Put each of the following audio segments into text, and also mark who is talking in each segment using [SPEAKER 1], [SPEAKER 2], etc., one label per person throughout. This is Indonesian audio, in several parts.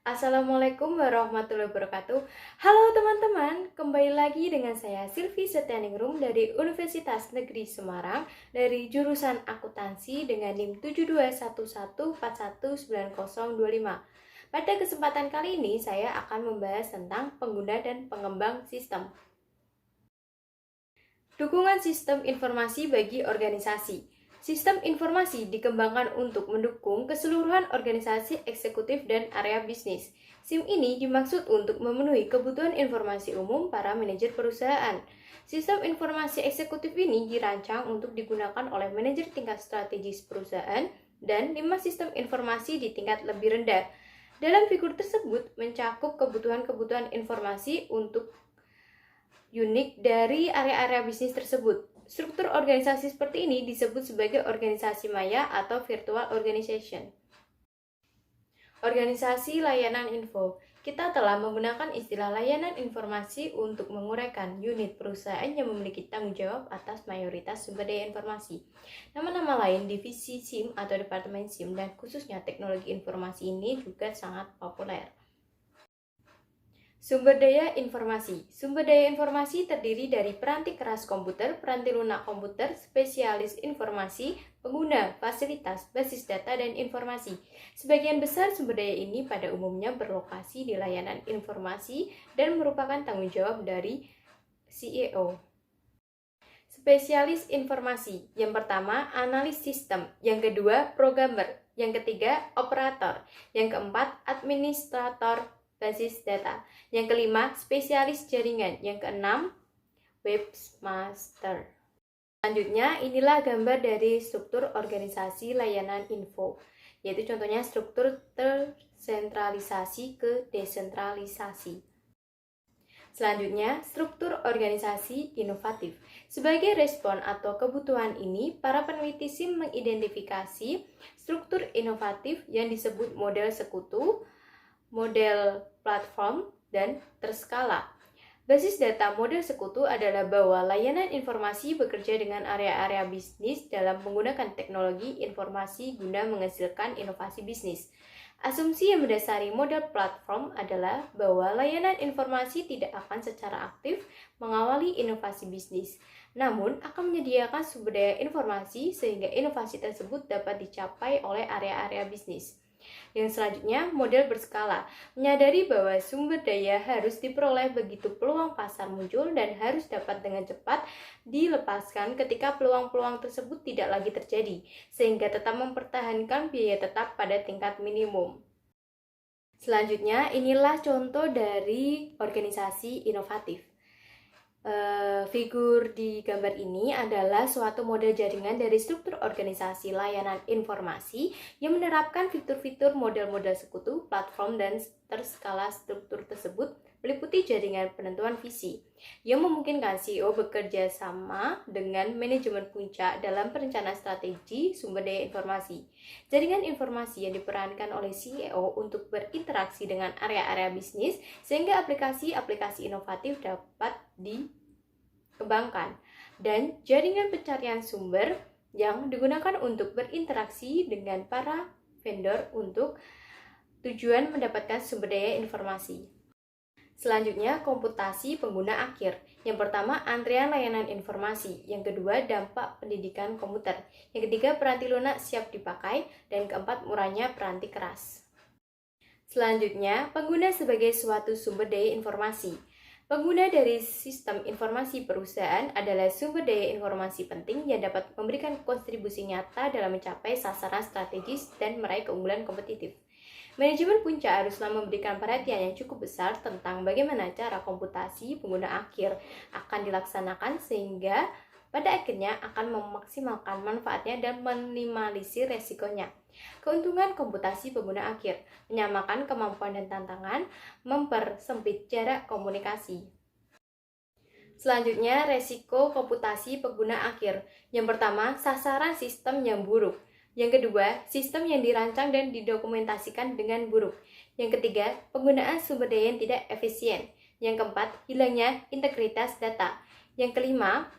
[SPEAKER 1] Assalamualaikum warahmatullahi wabarakatuh. Halo teman-teman, kembali lagi dengan saya Silvi Setianingrum dari Universitas Negeri Semarang dari jurusan Akuntansi dengan NIM 7211419025. Pada kesempatan kali ini saya akan membahas tentang pengguna dan pengembang sistem. Dukungan sistem informasi bagi organisasi. Sistem informasi dikembangkan untuk mendukung keseluruhan organisasi eksekutif dan area bisnis. SIM ini dimaksud untuk memenuhi kebutuhan informasi umum para manajer perusahaan. Sistem informasi eksekutif ini dirancang untuk digunakan oleh manajer tingkat strategis perusahaan dan 5 sistem informasi di tingkat lebih rendah. Dalam figur tersebut mencakup kebutuhan-kebutuhan informasi untuk unik dari area-area bisnis tersebut. Struktur organisasi seperti ini disebut sebagai organisasi maya atau virtual organization. Organisasi layanan info. Kita telah menggunakan istilah layanan informasi untuk menguraikan unit perusahaan yang memiliki tanggung jawab atas mayoritas sumber daya informasi. Nama-nama lain divisi SIM atau departemen SIM dan khususnya teknologi informasi ini juga sangat populer. Sumber daya informasi. Sumber daya informasi terdiri dari peranti keras komputer, peranti lunak komputer, spesialis informasi, pengguna, fasilitas, basis data, dan informasi. Sebagian besar sumber daya ini pada umumnya berlokasi di layanan informasi dan merupakan tanggung jawab dari CEO. Spesialis informasi. Yang pertama, analis sistem. Yang kedua, programmer. Yang ketiga, operator. Yang keempat, administrator basis data. Yang kelima, spesialis jaringan. Yang keenam, webmaster. Selanjutnya, inilah gambar dari struktur organisasi layanan info, yaitu contohnya struktur tersentralisasi ke desentralisasi. Selanjutnya, struktur organisasi inovatif. Sebagai respon atau kebutuhan ini, para peneliti SIM mengidentifikasi struktur inovatif yang disebut model sekutu, model platform, dan terskala. Basis data model sekutu adalah bahwa layanan informasi bekerja dengan area-area bisnis dalam menggunakan teknologi informasi guna menghasilkan inovasi bisnis. Asumsi yang mendasari model platform adalah bahwa layanan informasi tidak akan secara aktif mengawali inovasi bisnis, namun akan menyediakan sumber daya informasi sehingga inovasi tersebut dapat dicapai oleh area-area bisnis. Yang selanjutnya, model berskala, menyadari bahwa sumber daya harus diperoleh begitu peluang pasar muncul dan harus dapat dengan cepat dilepaskan ketika peluang-peluang tersebut tidak lagi terjadi, sehingga tetap mempertahankan biaya tetap pada tingkat minimum. Selanjutnya, inilah contoh dari organisasi inovatif. Figur di gambar ini adalah suatu model jaringan dari struktur organisasi layanan informasi yang menerapkan fitur-fitur model-model sekutu, platform, dan terskala. Struktur tersebut meliputi jaringan penentuan visi yang memungkinkan CEO bekerja sama dengan manajemen puncak dalam perencanaan strategi sumber daya informasi. Jaringan informasi yang diperankan oleh CEO untuk berinteraksi dengan area-area bisnis sehingga aplikasi-aplikasi inovatif dapat dikembangkan, dan jaringan pencarian sumber yang digunakan untuk berinteraksi dengan para vendor untuk tujuan mendapatkan sumber daya informasi. Selanjutnya, komputasi pengguna akhir. Yang pertama, antrean layanan informasi. Yang kedua, dampak pendidikan komputer. Yang ketiga, peranti lunak siap dipakai. Dan keempat, murahnya peranti keras. Selanjutnya, pengguna sebagai suatu sumber daya informasi. Pengguna dari sistem informasi perusahaan adalah sumber daya informasi penting yang dapat memberikan kontribusi nyata dalam mencapai sasaran strategis dan meraih keunggulan kompetitif. Manajemen puncak haruslah memberikan perhatian yang cukup besar tentang bagaimana cara komputasi pengguna akhir akan dilaksanakan sehingga pada akhirnya akan memaksimalkan manfaatnya dan meminimalisir resikonya. Keuntungan komputasi pengguna akhir, menyamakan kemampuan dan tantangan, mempersempit jarak komunikasi. Selanjutnya, resiko komputasi pengguna akhir. Yang pertama, sasaran sistem yang buruk. Yang kedua, sistem yang dirancang dan didokumentasikan dengan buruk. Yang ketiga, penggunaan sumber daya yang tidak efisien. Yang keempat, hilangnya integritas data. Yang kelima,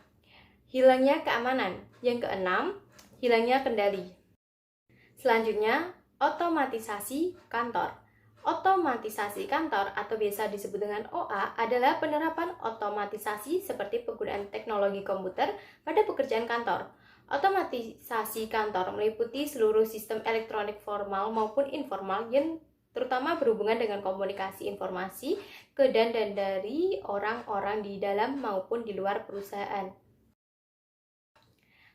[SPEAKER 1] hilangnya keamanan. Yang keenam, hilangnya kendali. Selanjutnya, otomatisasi kantor. Otomatisasi kantor atau biasa disebut dengan OA adalah penerapan otomatisasi seperti penggunaan teknologi komputer pada pekerjaan kantor. Otomatisasi kantor meliputi seluruh sistem elektronik formal maupun informal yang terutama berhubungan dengan komunikasi informasi ke dan dari orang-orang di dalam maupun di luar perusahaan.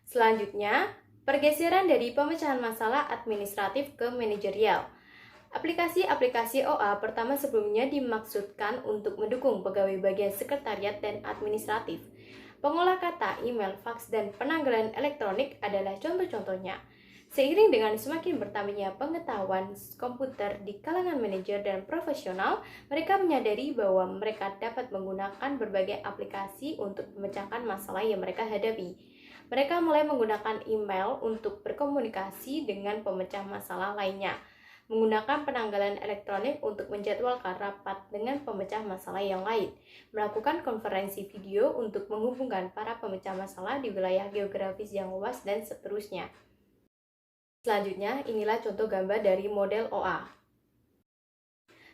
[SPEAKER 1] Selanjutnya, pergeseran dari pemecahan masalah administratif ke manajerial. Aplikasi-aplikasi OA pertama sebelumnya dimaksudkan untuk mendukung pegawai bagian sekretariat dan administratif. Pengolah kata, email, fax, dan penanggalan elektronik adalah contoh-contohnya. Seiring dengan semakin bertambahnya pengetahuan komputer di kalangan manajer dan profesional, mereka menyadari bahwa mereka dapat menggunakan berbagai aplikasi untuk memecahkan masalah yang mereka hadapi. Mereka mulai menggunakan email untuk berkomunikasi dengan pemecah masalah lainnya, menggunakan penanggalan elektronik untuk menjadwalkan rapat dengan pemecah masalah yang lain, melakukan konferensi video untuk menghubungkan para pemecah masalah di wilayah geografis yang luas, dan seterusnya. Selanjutnya, inilah contoh gambar dari model OA.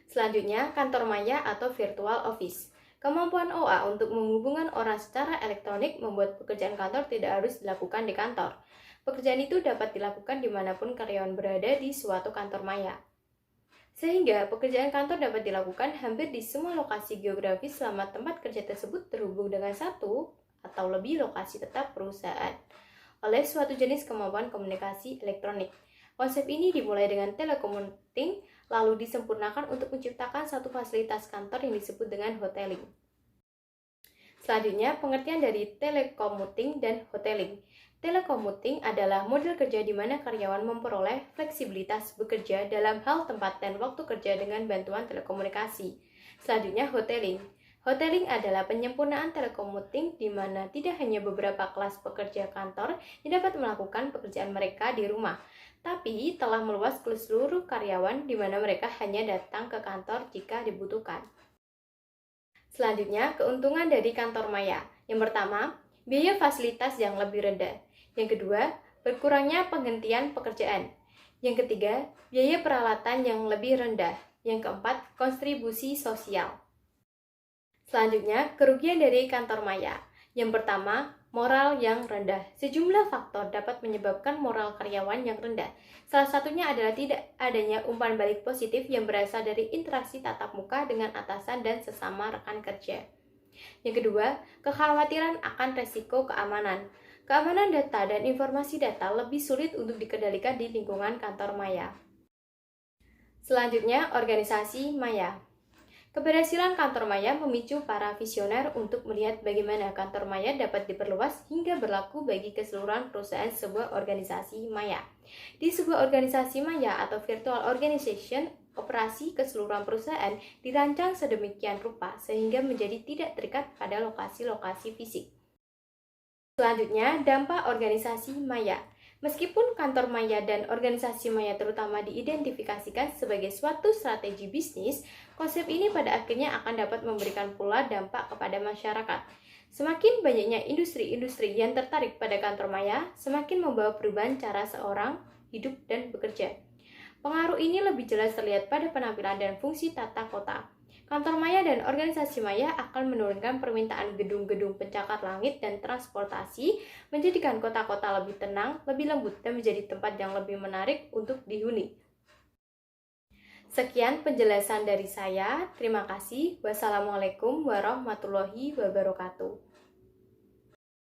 [SPEAKER 1] Selanjutnya, kantor maya atau virtual office. Kemampuan OA untuk menghubungkan orang secara elektronik membuat pekerjaan kantor tidak harus dilakukan di kantor. Pekerjaan itu dapat dilakukan dimanapun karyawan berada di suatu kantor maya. Sehingga pekerjaan kantor dapat dilakukan hampir di semua lokasi geografis selama tempat kerja tersebut terhubung dengan satu atau lebih lokasi tetap perusahaan oleh suatu jenis kemampuan komunikasi elektronik. Konsep ini dimulai dengan telecommuting, lalu disempurnakan untuk menciptakan satu fasilitas kantor yang disebut dengan hoteling. Selanjutnya, pengertian dari telecommuting dan hoteling. Telecommuting adalah model kerja di mana karyawan memperoleh fleksibilitas bekerja dalam hal tempat dan waktu kerja dengan bantuan telekomunikasi. Selanjutnya, hoteling. Hoteling adalah penyempurnaan telecommuting di mana tidak hanya beberapa kelas pekerja kantor yang dapat melakukan pekerjaan mereka di rumah, tapi telah meluas ke seluruh karyawan di mana mereka hanya datang ke kantor jika dibutuhkan. Selanjutnya, keuntungan dari kantor maya. Yang pertama, biaya fasilitas yang lebih rendah. Yang kedua, berkurangnya penghentian pekerjaan. Yang ketiga, biaya peralatan yang lebih rendah. Yang keempat, kontribusi sosial. Selanjutnya, kerugian dari kantor maya. Yang pertama, moral yang rendah. Sejumlah faktor dapat menyebabkan moral karyawan yang rendah. Salah satunya adalah tidak adanya umpan balik positif yang berasal dari interaksi tatap muka dengan atasan dan sesama rekan kerja. Yang kedua, kekhawatiran akan resiko keamanan. Keamanan data dan informasi data lebih sulit untuk dikendalikan di lingkungan kantor maya. Selanjutnya, organisasi maya. Keberhasilan kantor maya memicu para visioner untuk melihat bagaimana kantor maya dapat diperluas hingga berlaku bagi keseluruhan perusahaan sebuah organisasi maya. Di sebuah organisasi maya atau virtual organization, operasi keseluruhan perusahaan dirancang sedemikian rupa sehingga menjadi tidak terikat pada lokasi-lokasi fisik. Selanjutnya, dampak organisasi maya. Meskipun kantor maya dan organisasi maya terutama diidentifikasikan sebagai suatu strategi bisnis, konsep ini pada akhirnya akan dapat memberikan pula dampak kepada masyarakat. Semakin banyaknya industri-industri yang tertarik pada kantor maya, semakin membawa perubahan cara seorang hidup dan bekerja. Pengaruh ini lebih jelas terlihat pada penampilan dan fungsi tata kota. Kantor maya dan organisasi maya akan menurunkan permintaan gedung-gedung pencakar langit dan transportasi, menjadikan kota-kota lebih tenang, lebih lembut, dan menjadi tempat yang lebih menarik untuk dihuni. Sekian penjelasan dari saya. Terima kasih. Wassalamualaikum warahmatullahi wabarakatuh.